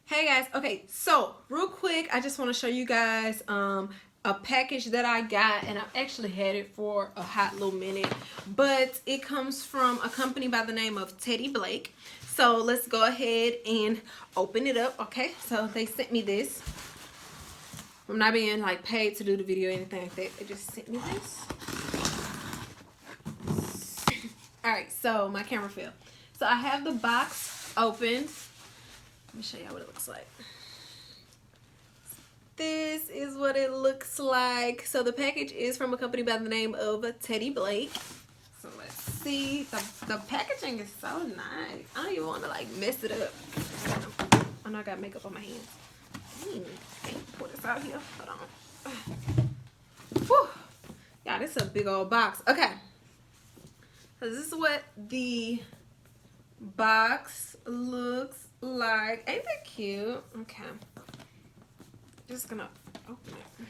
Hey guys, okay, so real quick, I just want to show you guys a package that I got, and I've actually had it for a hot little minute, but it comes from a company by the name of Teddy Blake. So let's go ahead and open it up. Okay, so they sent me this. I'm not being like paid to do the video or anything like that. They just sent me this. All right, so my camera fell. So I have the box opened. Let me show y'all what it looks like. This is what it looks like. So the package is from a company by the name of Teddy Blake. So let's see. The packaging is so nice. I don't even want to like mess it up. I know I got makeup on my hands. Can't pour this out here. Hold on. Whew. Yeah, this is a big old box. Okay. So this is what the box looks like. Ain't that cute? Okay. Just gonna open it.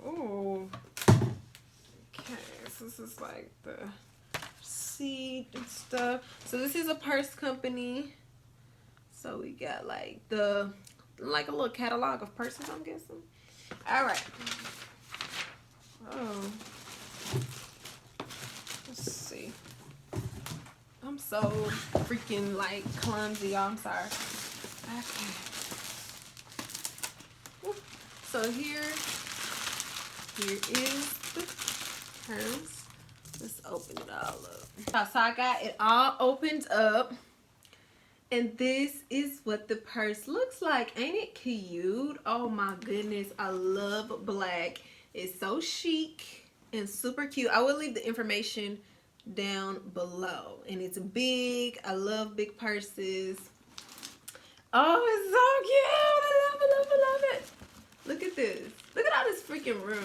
Oh. Okay, so this is like the seat and stuff. So this is a purse company. So we got like a little catalog of purses, I'm guessing. All right. Oh. Let's see. I'm so freaking like clumsy, y'all. I'm sorry. Okay. So here is the purse. Let's open it all up. So I got it all opened up. And this is what the purse looks like. Ain't it cute? Oh my goodness. I love black. It's so chic and super cute. I will leave the information down below. And it's big. I love big purses. Oh, it's so cute. I love it, love it, love it. Look at this. Look at all this freaking room.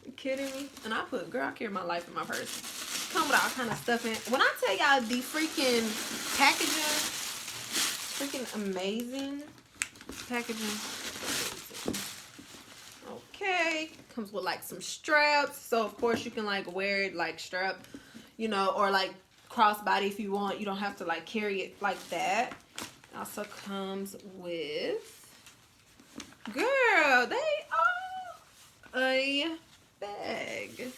You kidding me? And I put, girl, I carry my life in my purse. Come with all kind of stuff in. When I tell y'all the freaking packaging, freaking amazing packaging. Okay. Comes with like some straps. So of course you can like wear it like strap, you know, or like crossbody if you want. You don't have to like carry it like that. It also comes with, girl, they are a bag.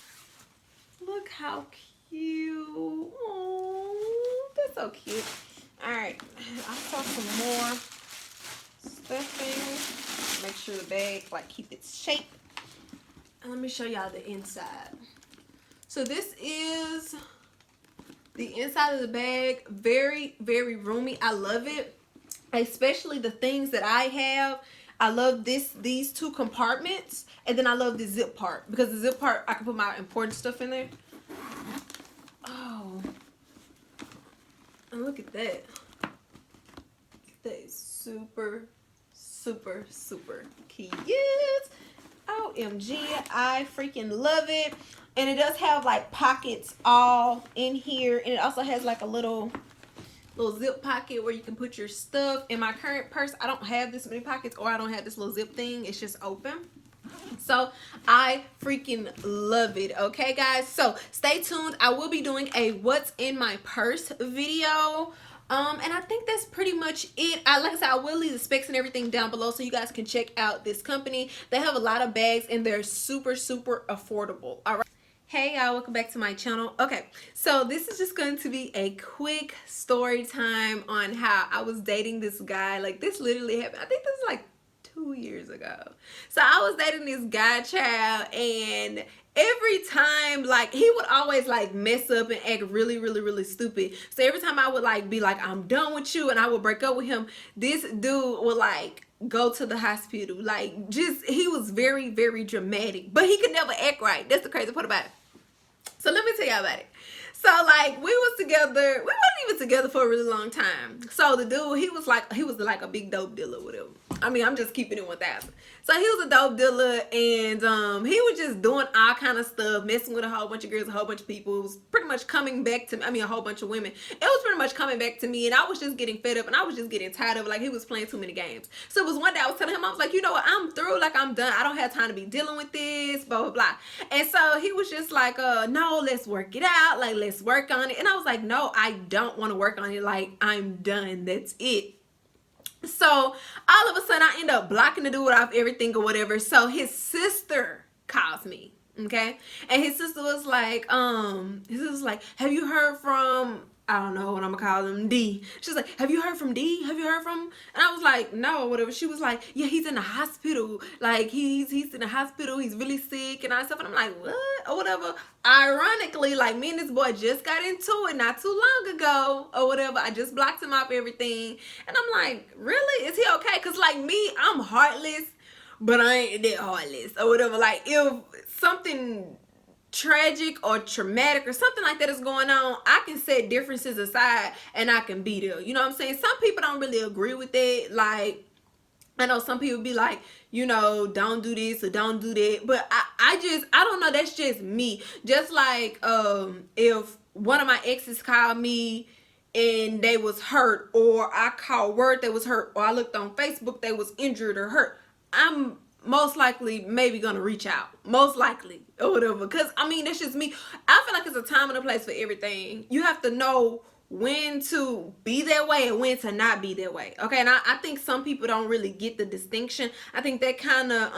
Look how cute. Oh, that's so cute. All right, I saw some more stuffing. Make sure the bag like keep its shape. And let me show y'all the inside. So this is the inside of the bag. Very, very roomy. I love it, especially the things that I have. I love these two compartments, and then I love the zip part, because the zip part I can put my important stuff in there. Oh, and look at that. That is super, super, super cute. OMG, I freaking love it. And it does have like pockets all in here, and it also has like a little zip pocket where you can put your stuff. In my current purse, I don't have this many pockets, or I don't have this little zip thing. It's just open. So I freaking love it. Okay guys, so stay tuned. I will be doing a what's in my purse video. And I think that's pretty much it. Like I said, I will leave the specs and everything down below so you guys can check out this company. They have a lot of bags and they're super, super affordable. All right. Hey y'all, welcome back to my channel. Okay, so this is just going to be a quick story time on how I was dating this guy. Like, this literally happened, I think this is like 2 years ago. So I was dating this guy, child, and every time, like, he would always like mess up and act really, really, really stupid. So every time I would like be like, I'm done with you, and I would break up with him, this dude would like go to the hospital. Like, just, he was very, very dramatic, but he could never act right. That's the crazy part about it. So let me tell y'all about it. So like, we was together, we weren't even together for a really long time. So the dude, he was like a big dope dealer with him. I mean, I'm just keeping it 1,000. So he was a dope dealer, and he was just doing all kind of stuff, messing with a whole bunch of girls, a whole bunch of people. It was pretty much coming back to me. I mean, a whole bunch of women. It was pretty much coming back to me, and I was just getting fed up, and I was just getting tired of it. Like, he was playing too many games. So it was one day I was telling him, I was like, you know what, I'm through. Like, I'm done. I don't have time to be dealing with this, blah, blah, blah. And so he was just like, no, let's work it out. Like, let's work on it. And I was like, no, I don't want to work on it. Like, I'm done. That's it. So all of a sudden I end up blocking the dude off everything or whatever. So his sister calls me. Okay. And his sister was like, have you heard from, I don't know what I'm gonna call him, D. She's like, have you heard from D? Have you heard from him? And I was like, no, or whatever. She was like, yeah, he's in the hospital. Like he's in the hospital. He's really sick and all that stuff. And I'm like, what? Or whatever. Ironically, like me and this boy just got into it not too long ago or whatever. I just blocked him off everything. And I'm like, really? Is he okay? Cause like me, I'm heartless, but I ain't that heartless or whatever. Like if something tragic or traumatic or something like that is going on, I can set differences aside and I can be there. You know what I'm saying? Some people don't really agree with that. Like I know some people be like, you know, don't do this or don't do that. But I don't know. That's just me. Just like if one of my exes called me and they was hurt, or I called word they was hurt, or I looked on Facebook they was injured or hurt, I'm most likely maybe gonna reach out. Most likely or whatever. Because I mean, that's just me. I feel like it's a time and a place for everything. You have to know when to be that way and when to not be that way. Okay. And I think some people don't really get the distinction. I think that kind of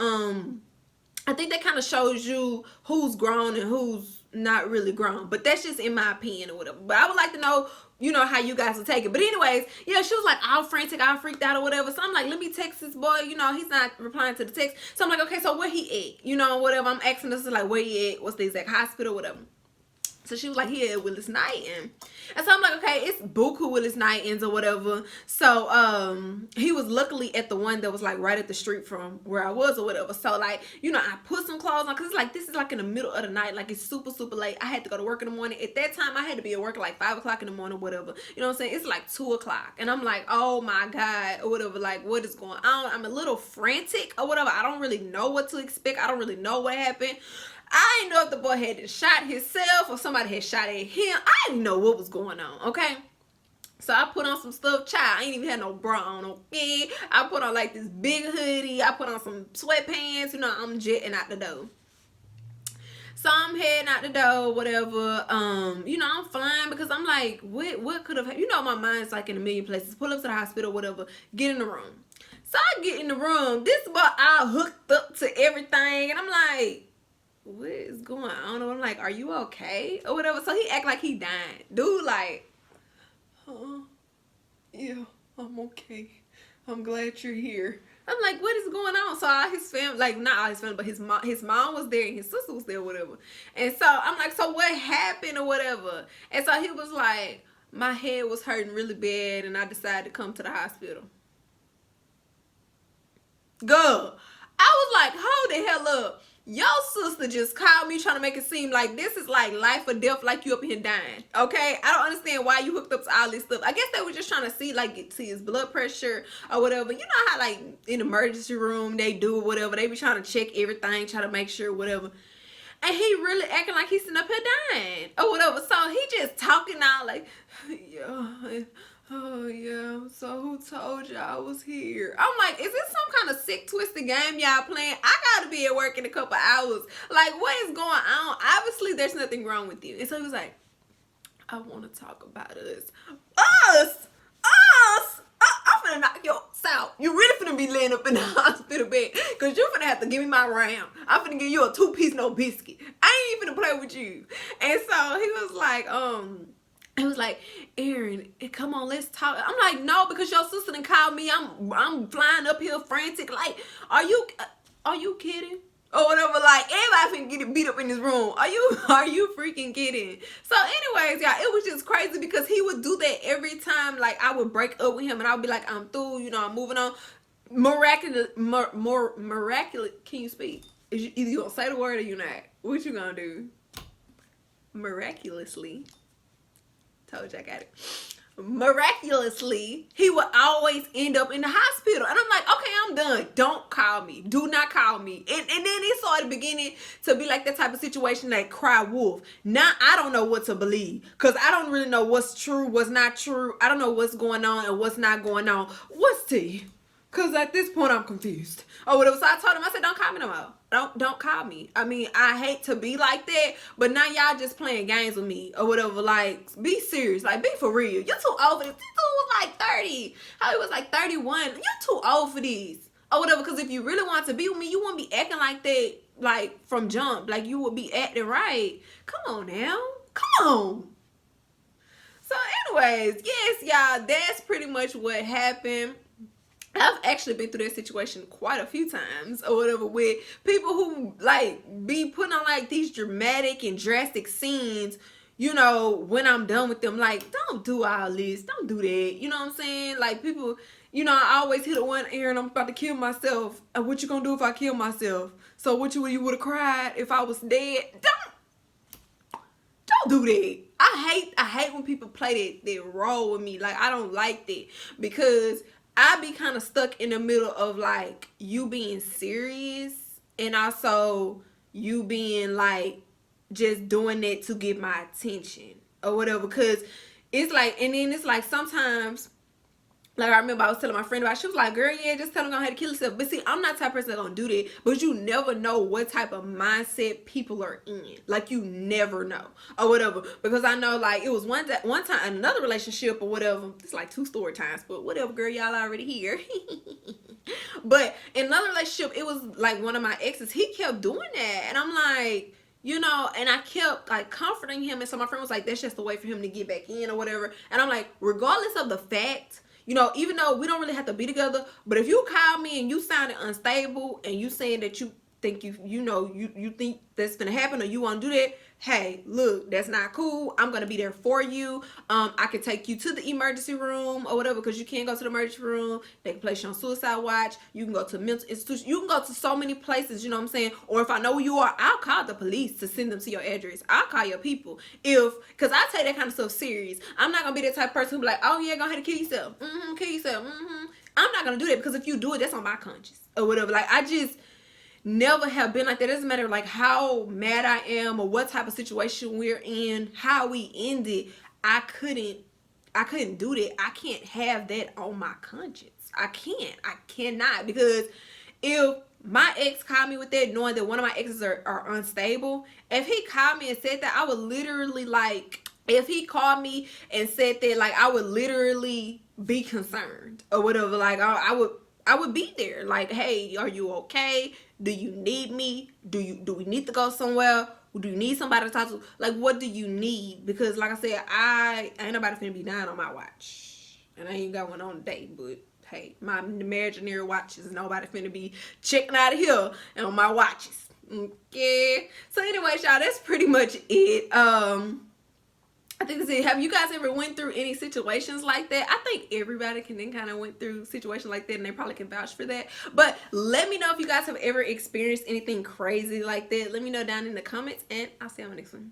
shows you who's grown and who's not really grown. But that's just in my opinion or whatever. But I would like to know, you know, how you guys will take it. But anyways, yeah, she was like all frantic, all freaked out or whatever. So I'm like, let me text this boy. You know, he's not replying to the text. So I'm like, okay, so where he at? You know, whatever. I'm asking this is like, where he at? What's the exact hospital, whatever. So she was like, he at Willis Knighton. And so I'm like, okay, it's buku Willis Knightons or whatever. So he was luckily at the one that was like right at the street from where I was or whatever. So like, you know, I put some clothes on because it's like, this is like in the middle of the night. Like it's super, super late. I had to go to work in the morning. At that time, I had to be at work at like 5 o'clock in the morning, whatever. You know what I'm saying? It's like 2 o'clock. And I'm like, oh my God, or whatever. Like, what is going on? I'm a little frantic or whatever. I don't really know what to expect. I don't really know what happened. I didn't know if the boy had shot himself or somebody had shot at him. I didn't know what was going on, okay? So I put on some stuff, child. I ain't even had no bra on, okay? I put on like this big hoodie. I put on some sweatpants. You know, I'm jetting out the door. So I'm heading out the door, whatever. You know, I'm flying because I'm like, what could have, you know, my mind's like in a million places. Pull up to the hospital, whatever. Get in the room. So I get in the room. This boy all hooked up to everything. And I'm like, what is going on? I'm like, are you okay? Or whatever. So he act like he dying. Dude like, yeah, I'm okay. I'm glad you're here. I'm like, what is going on? So all his family, like not all his family, but his mom was there and his sister was there, whatever. And so I'm like, so what happened or whatever? And so he was like, my head was hurting really bad and I decided to come to the hospital. Girl, I was like, hold the hell up. Your sister just called me trying to make it seem like this is like life or death, like you up here dying. Okay? I don't understand why you hooked up to all this stuff. I guess they were just trying to see, like, see his blood pressure or whatever. You know how, like, in the emergency room, they do whatever. They be trying to check everything, try to make sure whatever. And he really acting like he's sitting up here dying or whatever. So he just talking out like, yeah, oh yeah, so who told you I was here? I'm like, is this some kind of sick, twisted game y'all playing? I gotta be at work in a couple hours. Like, what is going on? Obviously, there's nothing wrong with you. And so he was like, I want to talk about us. Us? I'm finna knock your ass out. You really finna be laying up in the hospital bed because you finna have to give me my round. I'm finna give you a 2-piece no biscuit. I ain't even finna play with you. And so he was like, it was like, Erin, come on, let's talk. I'm like, no, because your sister done called me. I'm flying up here frantic. Like, are you kidding? Or whatever. Like, everybody finna get beat up in this room. Are you freaking kidding? So anyways, y'all, it was just crazy because he would do that every time. Like, I would break up with him and I would be like, I'm through. You know, I'm moving on. Miraculous. Can you speak? Either you gonna say the word or you not. What you gonna do? Miraculously. Told you I got it. Miraculously, he would always end up in the hospital. And I'm like, okay, I'm done. Don't call me. Do not call me. And then it started beginning to be like that type of situation like cry wolf. Now I don't know what to believe. Because I don't really know what's true, what's not true. I don't know what's going on and what's not going on. What's tea? Because at this point, I'm confused. Or whatever. So I told him, I said, don't call me no more. don't call me. I mean, I hate to be like that, but now y'all just playing games with me or whatever. Like, be serious. Like, be for real. You're too old for this. This dude was like 30. How he was like 31. You're too old for these or whatever. Because if you really want to be with me, you wouldn't be acting like that, like, from jump. Like, you would be acting right. Come on now. Come on. So anyways, yes, y'all, that's pretty much what happened. I've actually been through that situation quite a few times or whatever with people who like be putting on like these dramatic and drastic scenes, you know, when I'm done with them. Like, don't do all this. Don't do that. You know what I'm saying? Like, people, you know, I always hit a one ear and I'm about to kill myself. And what you gonna do if I kill myself? So what you would have cried if I was dead? Don't do that. I hate when people play that role with me. Like, I don't like that because I be kind of stuck in the middle of like you being serious and also you being like just doing that to get my attention or whatever. Because it's like, and then it's like sometimes, like I remember I was telling my friend about, she was like, girl, yeah, just tell him go ahead and kill yourself. But see, I'm not the type of person that's gonna do that. But you never know what type of mindset people are in. Like, you never know or whatever. Because I know, like, it was one time in another relationship or whatever. It's like 2 story times, but whatever, girl, y'all already here. But in another relationship, it was like one of my exes. He kept doing that, and I'm like, you know, and I kept like comforting him. And so my friend was like, that's just a way for him to get back in or whatever. And I'm like, regardless of the fact, you know, even though we don't really have to be together, but if you call me and you sounded unstable and you saying that you think you think that's gonna happen or you want to do that, hey, look, that's not cool. I'm gonna be there for you. I can take you to the emergency room or whatever, because you can't go to the emergency room. They can place you on suicide watch. You can go to mental institution. You can go to so many places, you know what I'm saying? Or if I know who you are, I'll call the police to send them to your address. I'll call your people because I take that kind of stuff serious. I'm not gonna be the type of person who be like, oh yeah, go ahead and kill yourself. Kill yourself. I'm not gonna do that, because if you do it, that's on my conscience or whatever. Like, I just never have been like that. It doesn't matter like how mad I am or what type of situation we're in, how we end it. I couldn't do that. I can't have that on my conscience. I cannot, because if my ex called me with that, knowing that one of my exes are unstable, if he called me and said that, I would literally, like, if he called me and said that, like, I would literally be concerned or whatever. Like, I would be there. Like, hey, are you okay? Do you need me? Do we need to go somewhere? Do you need somebody to talk to? Like, what do you need? Because like I said, I ain't nobody finna be dying on my watch. And I ain't got one on today, but hey, my imaginary watches, nobody finna be checking out of here on my watches. Okay. So anyways, y'all, that's pretty much it. I think that's it. Have you guys ever went through any situations like that? I think everybody can then kind of went through situations like that, and they probably can vouch for that. But let me know if you guys have ever experienced anything crazy like that. Let me know down in the comments, and I'll see you on the next one.